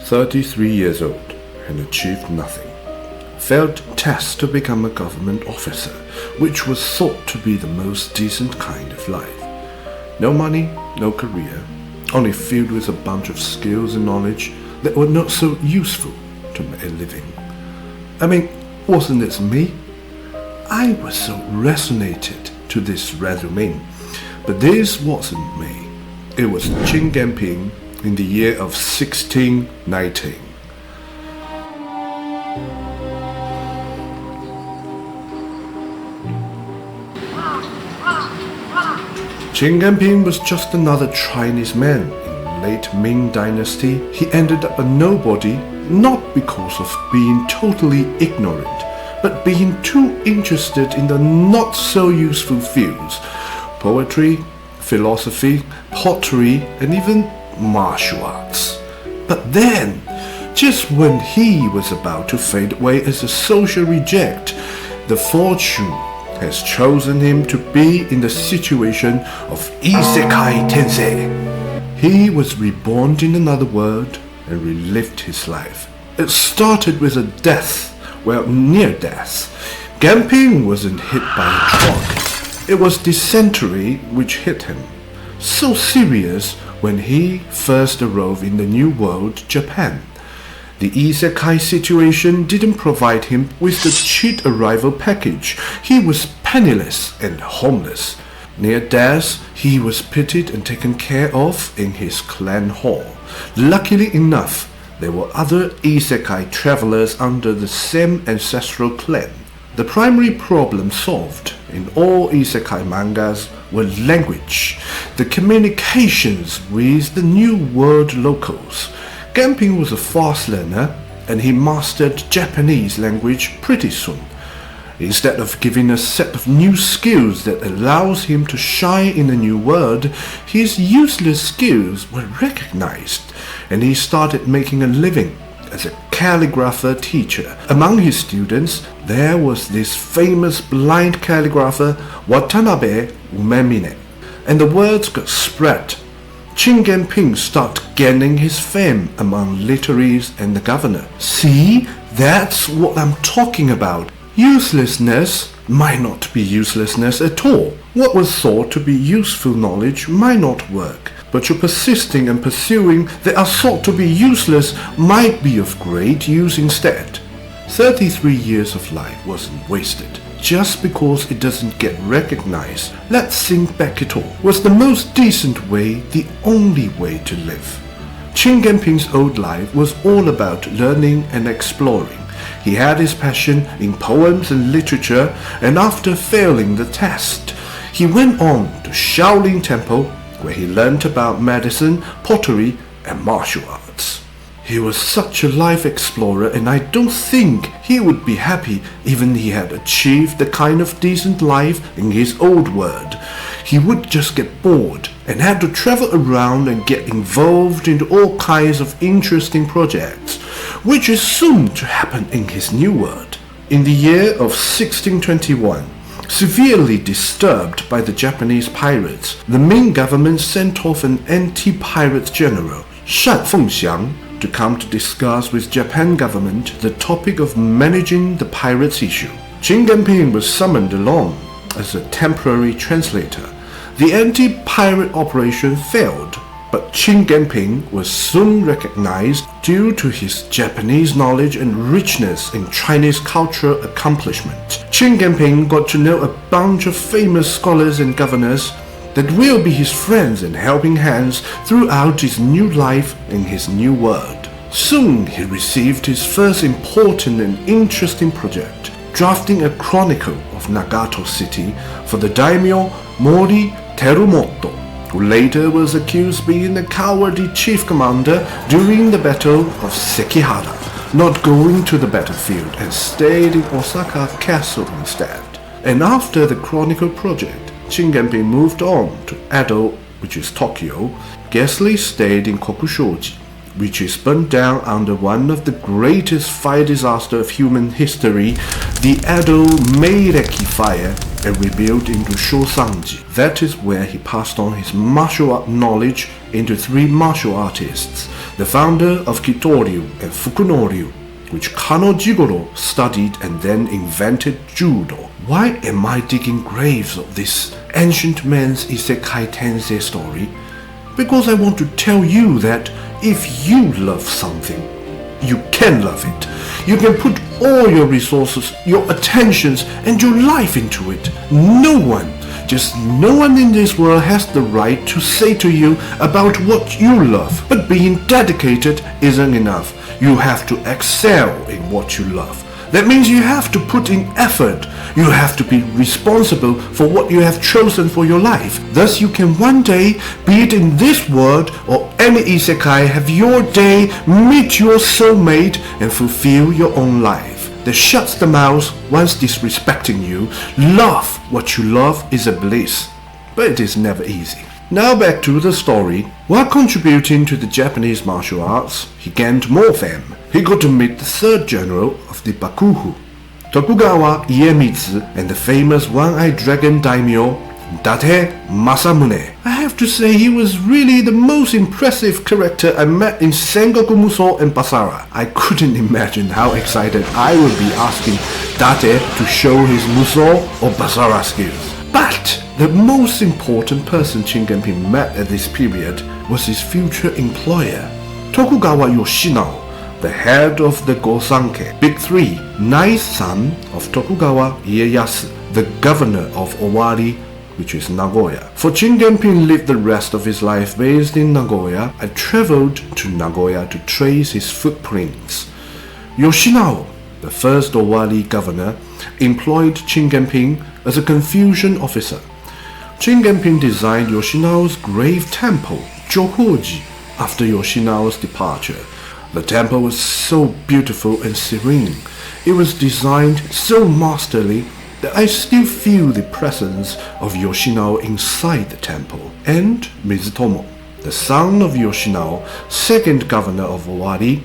33 years old and achieved nothing. Failed test to become a government officer, which was thought to be the most decent kind of life. No money, no career, only filled with a bunch of skills and knowledge that were not so useful to make a living. I mean, wasn't it me? I was so resonated to this resume. But this wasn't me. It was Genpin in the year of 1619. Genpin was just another Chinese man in late Ming Dynasty. He ended up a nobody not because of being totally ignorant, but being too interested in the not so useful fields: poetry, philosophy, pottery, and even martial arts. But then, just when he was about to fade away as a social reject, the fortune has chosen him to be in the situation of Isekai Tensei. He was reborn in another world and relived his life. It started with a death, well, near death. Genpin wasn't hit by a truck. It was dysentery which hit him. So serious when he first arrived in the New World, Japan. The Isekai situation didn't provide him with the cheap arrival package. He was penniless and homeless. Near death, he was pitied and taken care of in his clan hall. Luckily enough, there were other Isekai travelers under the same ancestral clan. The primary problem solved in all Isekai mangas were language, the communications with the New World locals. Genpin was a fast learner, and he mastered Japanese language pretty soon. Instead of giving a set of new skills that allows him to shine in a new world, his useless skills were recognized, and he started making a living as a calligrapher teacher. Among his students, there was this famous blind calligrapher Watanabe Umemine, and the words got spread. Genpin started gaining his fame among literaries and the governor. See, that's what I'm talking about. Uselessness might not be uselessness at all. What was thought to be useful knowledge might not work, but your persisting and pursuing that are thought to be useless might be of great use instead. 33 years of life wasn't wasted just because it doesn't get recognized. Let's think back it all. Was the most decent way the only way to live? Genpin's old life was all about learning and exploring. He had his passion in poems and literature, and after failing the test, he went on to Shaolin Temple, where he learned about medicine, pottery, and martial arts. He was such a life explorer, and I don't think he would be happy even he had achieved the kind of decent life in his old world. He would just get bored and had to travel around and get involved in all kinds of interesting projects, which is soon to happen in his new world. In the year of 1621, severely disturbed by the Japanese pirates, the Ming government sent off an anti-pirate general, Shan Fengxiang, to come to discuss with Japan government the topic of managing the pirates issue. Genpin was summoned along as a temporary translator. The anti-pirate operation failed, but Genpin was soon recognized due to his Japanese knowledge and richness in Chinese cultural accomplishment. Genpin got to know a bunch of famous scholars and governors that will be his friends and helping hands throughout his new life in his new world. Soon he received his first important and interesting project, drafting a chronicle of Nagato City for the daimyo Mori Terumoto, who later was accused being the cowardly chief commander during the Battle of Sekihara, not going to the battlefield and stayed in Osaka Castle instead. And after the chronicle project, Genpin moved on to Edo, which is Tokyo. Ghastly stayed in Kokushoji, which is burnt down under one of the greatest fire disasters of human history, the Edo Meireki fire and rebuilt into Shosanji. That is where he passed on his martial art knowledge into 3 martial artists, the founder of Kitoryu and Fukunoryu, which Kano Jigoro studied and then invented Judo. Why am I digging graves of this ancient man's Isekai Tensei story? Because I want to tell you that if you love something, you can love it. You can put all your resources, your attentions, and your life into it. No one, just no one in this world has the right to say to you about what you love. But being dedicated isn't enough. You have to excel in what you love. That means you have to put in effort. You have to be responsible for what you have chosen for your life. Thus you can one day, be it in this world or any isekai, have your day, meet your soulmate, and fulfill your own life. That shuts the mouth once disrespecting you. Love what you love is a bliss, but it is never easy. Now back to the story. While contributing to the Japanese martial arts, he gained more fame. He got to meet the 3rd general of the Bakufu, Tokugawa Iemitsu, and the famous one-eyed dragon daimyo, Date Masamune. I have to say he was really the most impressive character I met in Sengoku Musou and Basara. I couldn't imagine how excited I would be asking Date to show his Musou or Basara skills. But the most important person Genpin met at this period was his future employer, Tokugawa Yoshinao, the head of the Gosanke, Big 3, 9th son of Tokugawa Ieyasu, the governor of Owari, which is Nagoya. For Genpin lived the rest of his life based in Nagoya and traveled to Nagoya to trace his footprints. Yoshinao, the first Owari governor, employed Genpin as a Confucian officer. Genpin designed Yoshinao's grave temple, Johoji, after Yoshinao's departure. The temple was so beautiful and serene. It was designed so masterly that I still feel the presence of Yoshinao inside the temple. And Mizutomo, the son of Yoshinao, 2nd governor of Owari,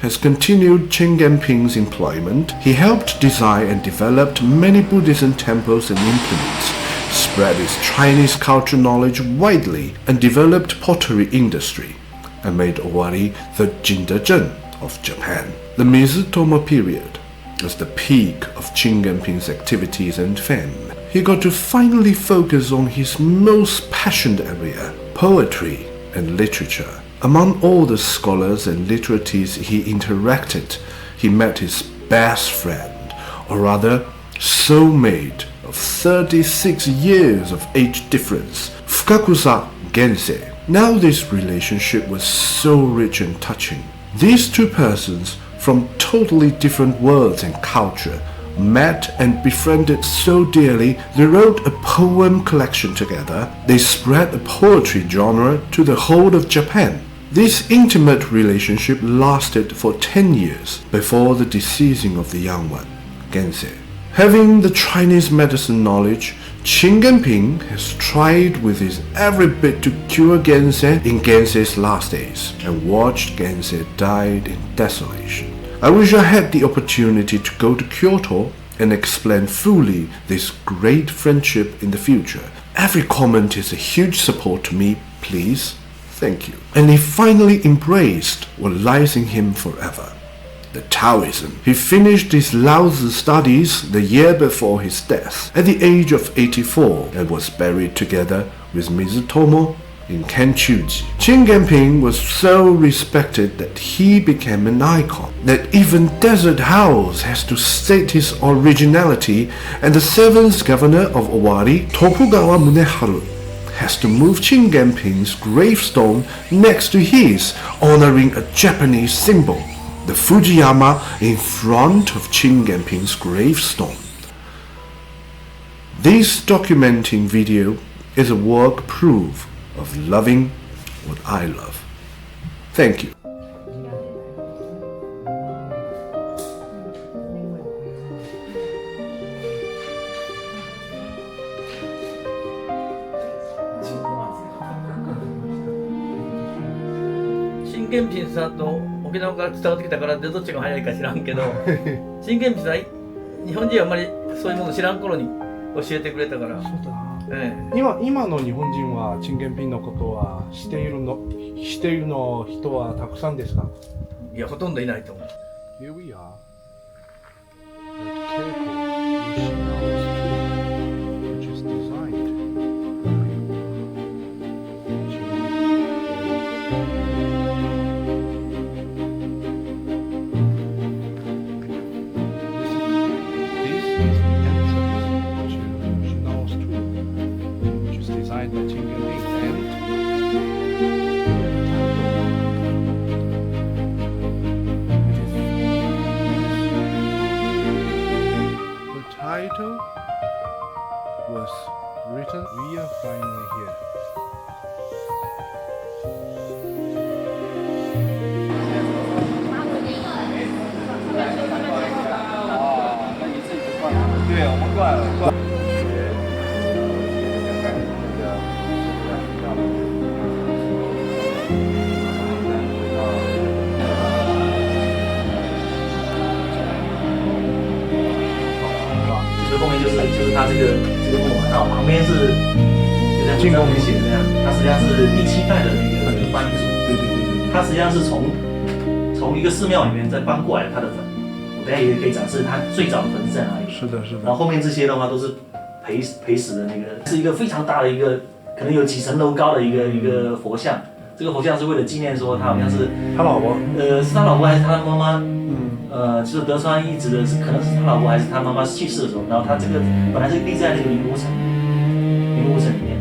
has continued Genpin's employment. He helped design and developed many Buddhism temples and implements, spread his Chinese culture knowledge widely, and developed pottery industry, and made Owari the Jindazen of Japan. The Mizutomo period was the peak of Genpin's activities and fame. He got to finally focus on his most passionate area, poetry and literature. Among all the scholars and literates he interacted, he met his best friend, or rather soulmate of 36 years of age difference, Fukakusa Gensei. Now this relationship was so rich and touching. These 2 persons from totally different worlds and culture met and befriended so dearly they wrote a poem collection together. They spread the poetry genre to the whole of Japan. This intimate relationship lasted for 10 years before the deceasing of the young one, Gensei. Having the Chinese medicine knowledge, Genpin has tried with his every bit to cure Gensei in Gensei's last days and watched Gensei die in desolation. I wish I had the opportunity to go to Kyoto and explain fully this great friendship in the future. Every comment is a huge support to me, please. Thank you. And he finally embraced what lies in him forever, the Taoism. He finished his Laozi studies the year before his death, at the age of 84, and was buried together with Mizutomo in Kenchuji. Genpin was so respected that he became an icon, that even Desert House has to state his originality, and the 7th governor of Owari, Tokugawa Muneharu, has to move Genpin's gravestone next to his, honoring a Japanese symbol, the Fujiyama, in front of Genpin's gravestone. This documenting video is a work proof of loving what I love. Thank you. 真剣ピンさんと沖縄から伝わってきたからでどっちが早いか知らんけど真剣ピンさん日本人はあんまりそういうもの知らん頃に教えてくれたから。そうだな。え今の日本人は陳建品のことはしているの人はたくさんですか？いや、ほとんどいないと思う。Here we are at Keiko Yoshinawa's tomb, which is designed by Genpin The title was written. We are finally here.这后面就是它这个木马，然后旁边是就像上面写的那样，它实际上是第7代的那个班主。对对对。它实际上是从一个寺庙里面再搬过来他的坟。我等下也可以展示它最早的坟是在哪里。是的，是的。然后后面这些的话都是陪死的那个，是一个非常大的一个，可能有几层楼高的一个佛像。这个佛像是为了纪念说他好像是他老婆，是他老婆还是他妈妈？就是德川一直的是可能是他老婆还是他妈妈去世的时候，然后他这个本来是立在那个灵物城里面。